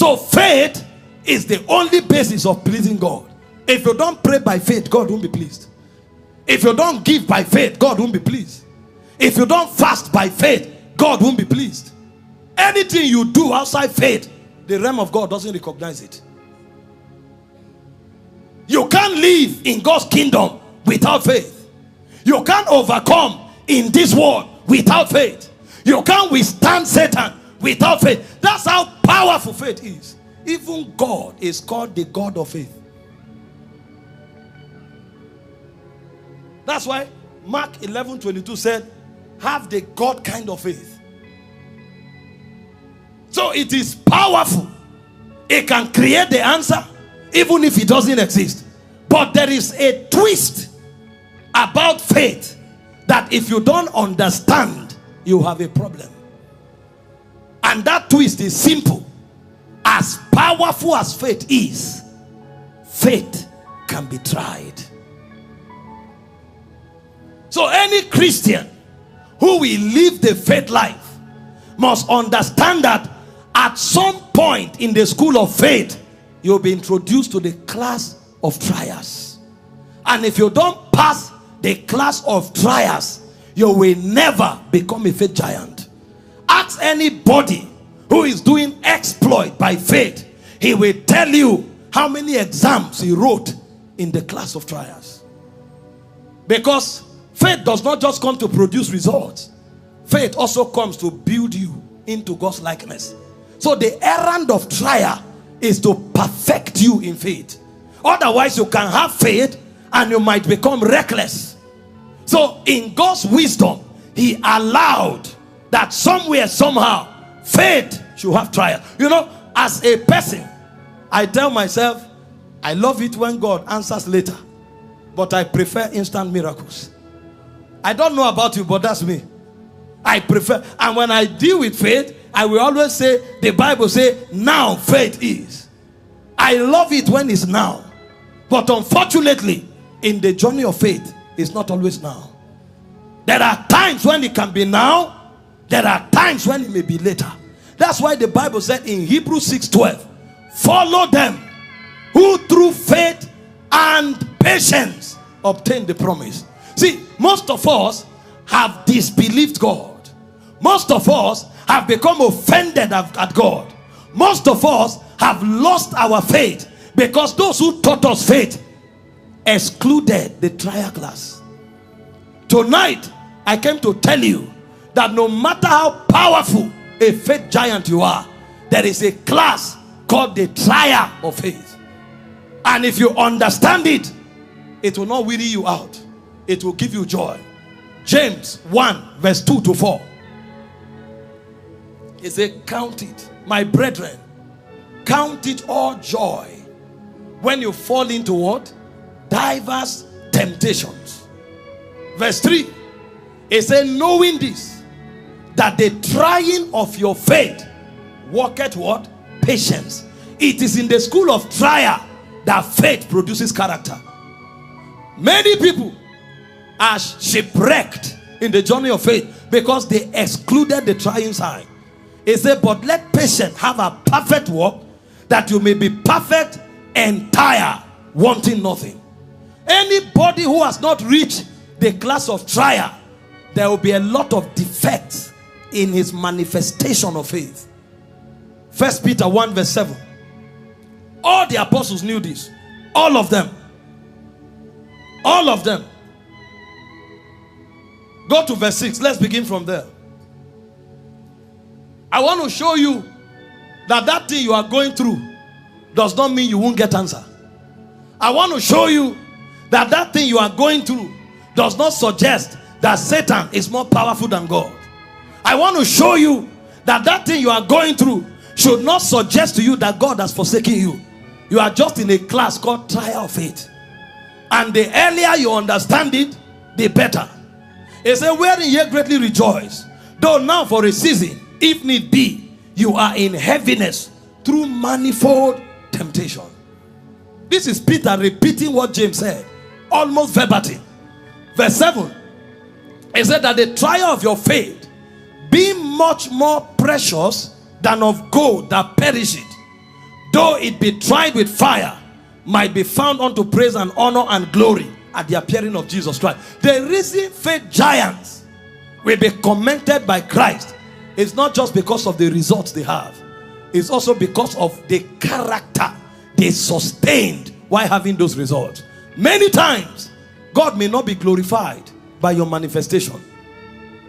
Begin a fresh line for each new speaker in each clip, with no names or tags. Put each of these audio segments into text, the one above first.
So faith is the only basis of pleasing God. If you don't pray by faith, God won't be pleased. If you don't give by faith, God won't be pleased. If you don't fast by faith, God won't be pleased. Anything you do outside faith, the realm of God doesn't recognize it. You can't live in God's kingdom without faith. You can't overcome in this world without faith. You can't withstand Satan without faith. That's how powerful faith is. Even God is called the God of faith. That's why Mark 11:22 said, have the God kind of faith. So it is powerful. It can create the answer even if it doesn't exist. But there is a twist about faith that if you don't understand, you have a problem. And that twist is simple. As powerful as faith is, faith can be tried. So any Christian who will live the faith life must understand that at some point in the school of faith, you'll be introduced to the class of trials. And if you don't pass the class of trials, you will never become a faith giant. Ask anybody who is doing exploit by faith, he will tell you how many exams he wrote in the class of trials. Because faith does not just come to produce results. Faith also comes to build you into God's likeness. So the errand of trial is to perfect you in faith. Otherwise you can have faith and you might become reckless. So in God's wisdom, he allowed that somewhere, somehow, faith should have trial. You know, as a person, I tell myself, I love it when God answers later, but I prefer instant miracles. I don't know about you, but that's me. I prefer, and when I deal with faith, I will always say, the Bible says, now faith is. I love it when it's now. But unfortunately, in the journey of faith, it's not always now. There are times when it can be now. There are times when it may be later. That's why the Bible said in Hebrews 6:12, follow them who through faith and patience obtain the promise. See, most of us have disbelieved God. Most of us have become offended at God. Most of us have lost our faith because those who taught us faith excluded the trial class. Tonight, I came to tell you that no matter how powerful a faith giant you are, there is a class called the trial of faith. And if you understand it, it will not weary you out. It will give you joy. James 1 verse 2 to 4. He said, count it, my brethren, count it all joy when you fall into what? Diverse temptations. Verse 3. He said, knowing this, that the trying of your faith worketh what? Patience. It is in the school of trial that faith produces character. Many people are shipwrecked in the journey of faith because they excluded the trying side. He said, but let patience have a perfect work, that you may be perfect, entire, wanting nothing. Anybody who has not reached the class of trial, there will be a lot of defects in his manifestation of faith. 1 Peter 1 verse 7. All the apostles knew this. All of them. All of them. Go to verse 6. Let's begin from there. I want to show you that that thing you are going through does not mean you won't get answer. I want to show you that that thing you are going through does not suggest that Satan is more powerful than God. I want to show you that that thing you are going through should not suggest to you that God has forsaken you. You are just in a class called trial of faith. And the earlier you understand it, the better. It says, wherein ye greatly rejoice, though now for a season, if need be, you are in heaviness through manifold temptation. This is Peter repeating what James said, almost verbatim. Verse 7. It said that the trial of your faith, being much more precious than of gold that perisheth, though it be tried with fire, might be found unto praise and honor and glory at the appearing of Jesus Christ. The reason faith giants will be commended by Christ is not just because of the results they have. It's also because of the character they sustained while having those results. Many times, God may not be glorified by your manifestation.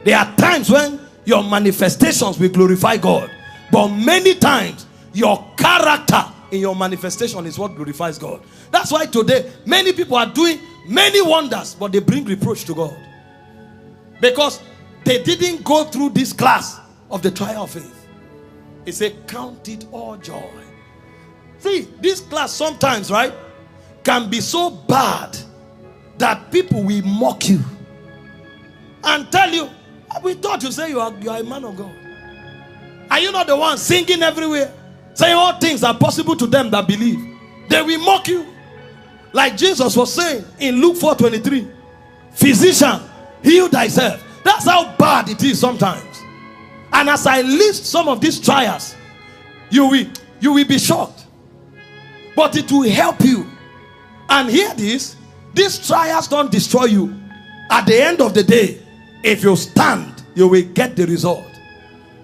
There are times when your manifestations will glorify God, but many times your character in your manifestation is what glorifies God. That's why today many people are doing many wonders, but they bring reproach to God because they didn't go through this class of the trial of faith. He said, count it all joy. See, this class sometimes, right, can be so bad that people will mock you and tell you, we thought you say you are a man of God. Are you not the one singing everywhere, saying all things are possible to them that believe? They will mock you. Like Jesus was saying in Luke 4:23, physician, heal thyself. That's how bad it is sometimes. And as I list some of these trials, you will be shocked. But it will help you. And hear this, these trials don't destroy you. At the end of the day, if you stand, you will get the result.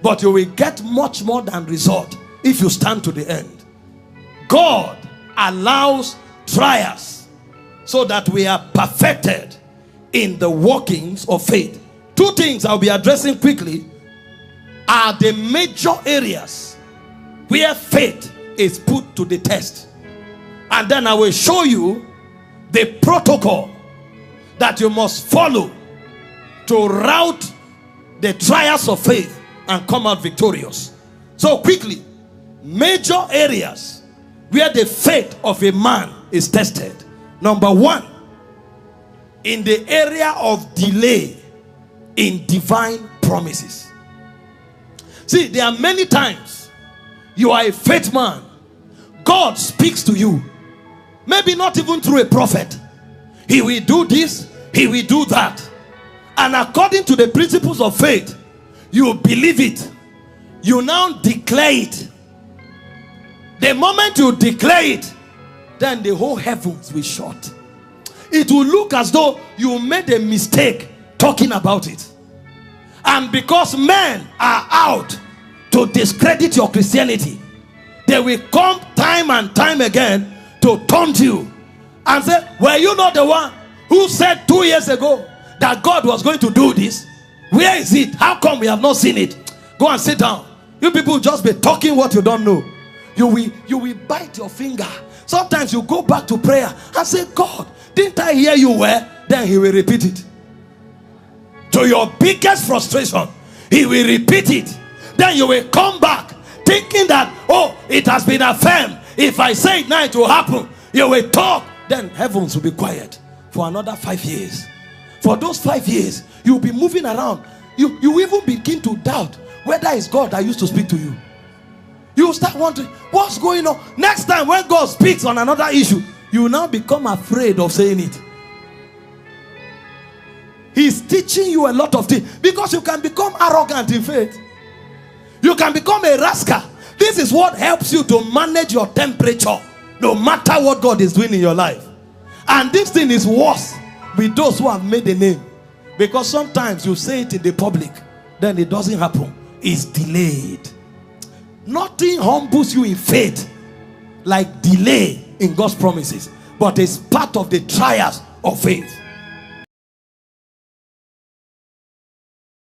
But you will get much more than result if you stand to the end. God allows trials so that we are perfected in the workings of faith. Two things I'll be addressing quickly are the major areas where faith is put to the test. And then I will show you the protocol that you must follow to route the trials of faith and come out victorious. So quickly, major areas where the faith of a man is tested. Number one, in the area of delay in divine promises. See, there are many times you are a faith man. God speaks to you. Maybe not even through a prophet. He will do this, he will do that. And according to the principles of faith, you believe it. You now declare it. The moment you declare it, then the whole heavens will shut. It will look as though you made a mistake talking about it. And because men are out to discredit your Christianity, they will come time and time again to taunt you and say, were you not the one who said 2 years ago that God was going to do this? Where is it? How come we have not seen it? Go and sit down. You people just be talking what you don't know. You will bite your finger. Sometimes you go back to prayer and say, God, didn't I hear you well? Then he will repeat it. To your biggest frustration, he will repeat it. Then you will come back thinking that, oh, it has been affirmed. If I say it now, it will happen. You will talk. Then heavens will be quiet for another 5 years. For those 5 years, you'll be moving around. You even begin to doubt whether it's God that used to speak to you. You start wondering, what's going on? Next time when God speaks on another issue, you will now become afraid of saying it. He's teaching you a lot of things because you can become arrogant in faith. You can become a rascal. This is what helps you to manage your temperature no matter what God is doing in your life. And this thing is worse with those who have made a name, because sometimes you say it in the public, then it doesn't happen. It's delayed. Nothing humbles you in faith like delay in God's promises, but it's part of the trials of faith.